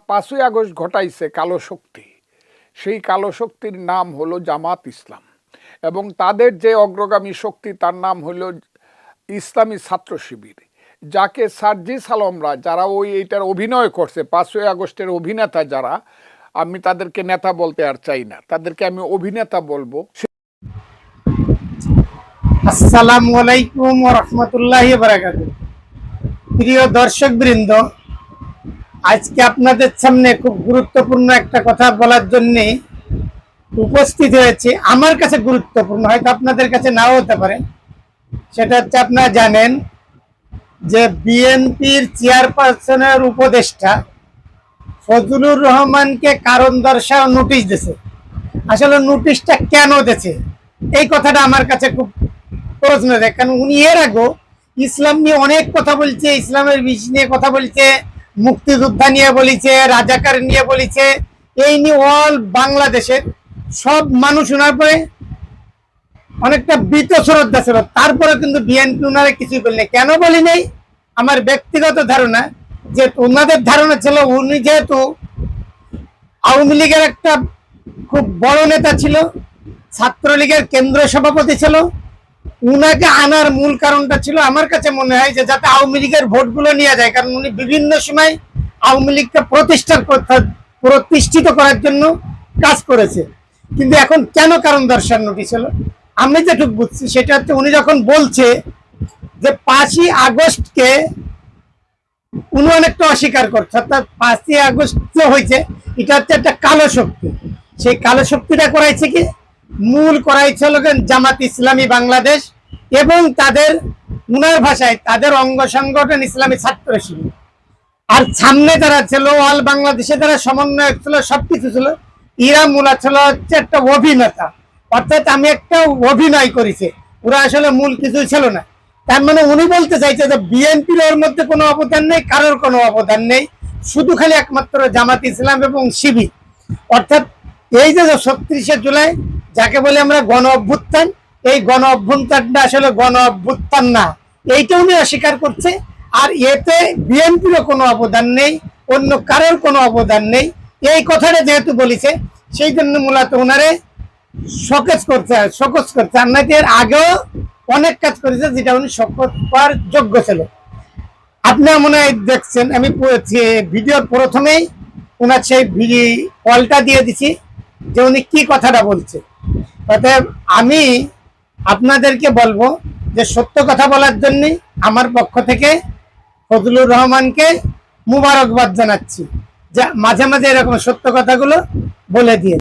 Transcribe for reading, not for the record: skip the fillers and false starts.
5ই August ঘটাইছে কালো শক্তি, সেই কালো শক্তির নাম হলো জামাত ইসলাম এবং তাদের যে অগ্রগামী শক্তি তার নাম হলো ইসলামী ছাত্র শিবির, যাকে সার্জিস আলমরা যারা এইটার অভিনয় করছে 5ই আগস্টের অভিনেতা যারা, আমি তাদেরকে নেতা বলতে আর চাই না, তাদেরকে আমি অভিনেতা বলবো। আসসালামু আলাইকুম ওয়া রাহমাতুল্লাহি ওয়া বারাকাতুহু। প্রিয় দর্শকবৃন্দ, আজকে আপনাদের সামনে খুব গুরুত্বপূর্ণ একটা কথা বলার জন্য উপস্থিত হয়েছে। আমার কাছে গুরুত্বপূর্ণ, হয়তো আপনাদের কাছে নাও হতে পারে। সেটা হচ্ছে, আপনারা জানেন যে বিএনপির চেয়ারপারসনের উপদেষ্টা ফজলুর রহমানকে কারণ দর্শাও নোটিশ দিয়েছে। আসলে নোটিশটা কেন দিয়েছে এই কথাটা আমার কাছে খুব প্রশ্ন দেয়, কারণ উনি এর আগেও ইসলাম নিয়ে অনেক কথা বলছে, ইসলামের বিষয় নিয়ে কথা বলছে, মুক্তিযোদ্ধা নিয়ে বলেছে, রাজাকার নিয়ে বলেছে, এই নিয়ে অল বাংলাদেশের সব মানুষ ওনার পরে অনেকটা বীত শ্রদ্ধা ছিল। তারপরে কিন্তু বিএনপি ওনারা কিছুই বলেনি। কেন বলি নাই? আমার ব্যক্তিগত ধারণা, যে ওনাদের ধারণা ছিল উনি যেহেতু আওয়ামী লীগের একটা খুব বড় নেতা ছিল, ছাত্রলীগের কেন্দ্রীয় সভাপতি ছিল, উনাকে আনার মূল কারণটা ছিল আমার কাছে মনে হয় যে যাতে আওয়ামী লীগের ভোটগুলো নিয়ে যায়, কারণ উনি বিভিন্ন সময় আওয়ামী লীগকে প্রতিষ্ঠিত করার জন্য কাজ করেছে। কিন্তু এখন কেন কারণ দর্শার নোটিশ হলো, আমি যেটুকু বুঝছি সেটা হচ্ছে, উনি যখন বলছে যে 5ই আগস্টকে উনি অনেকটা অস্বীকার করছে, অর্থাৎ 5ই আগস্ট যে হয়েছে এটা হচ্ছে একটা কালো শক্তি। সেই কালো শক্তিটা করাইছে কি, মূল করাইছে হলো জামাত ইসলামী বাংলাদেশ এবং তাদের উনার ভাষায় তাদের অঙ্গ সংগঠন ইসলামী ছাত্র শিবির। আর সামনে যারা ছিল অল বাংলাদেশে যারা সমন্বয়ক ছিল, সবকিছু ছিল, ইরা মূলা ছিল হচ্ছে একটা অভিনেতা, অর্থাৎ আমি একটা অভিনয় করেছে, ওরা আসলে মূল কিছুই ছিল না। তার মানে উনি বলতে চাইছে যে বিএনপির ওর মধ্যে কোনো অবদান নেই, কারোর কোনো অবদান নেই, শুধু খালি একমাত্র জামাত ইসলাম এবং শিবির। অর্থাৎ এই যে 36শে জুলাই যাকে বলে আমরা গণ অভ্যুত্থান, এই গণ অভ্যুত্থানটা আসলে গণ অভ্যুত্থান না, এইটা উনি অস্বীকার করছে। আর এতে বিএনপিরও কোনো অবদান নেই, অন্য কারোর কোনো অবদান নেই, এই কথাটা যেহেতু বলেছে সেই জন্য মূলত ওনারে শোকেজ করছে আর নাকি এর আগেও অনেক কাজ করেছে যেটা উনি শোকজ পাওয়ার যোগ্য ছিল। আপনারা মনে হয় দেখছেন, আমি ভিডিওর প্রথমেই ওনার সেই কলটা দিয়ে দিছি যে উনি কি কথাটা বলছে। অতএব আমি আপনাদেরকে বলবো যে সত্য কথা বলার জন্য আমার পক্ষ থেকে ফজলুর রহমানকে মুবারকবাদ জানাচ্ছি, যা মাঝে মাঝে এরকম সত্য কথাগুলো বলে দিয়ে।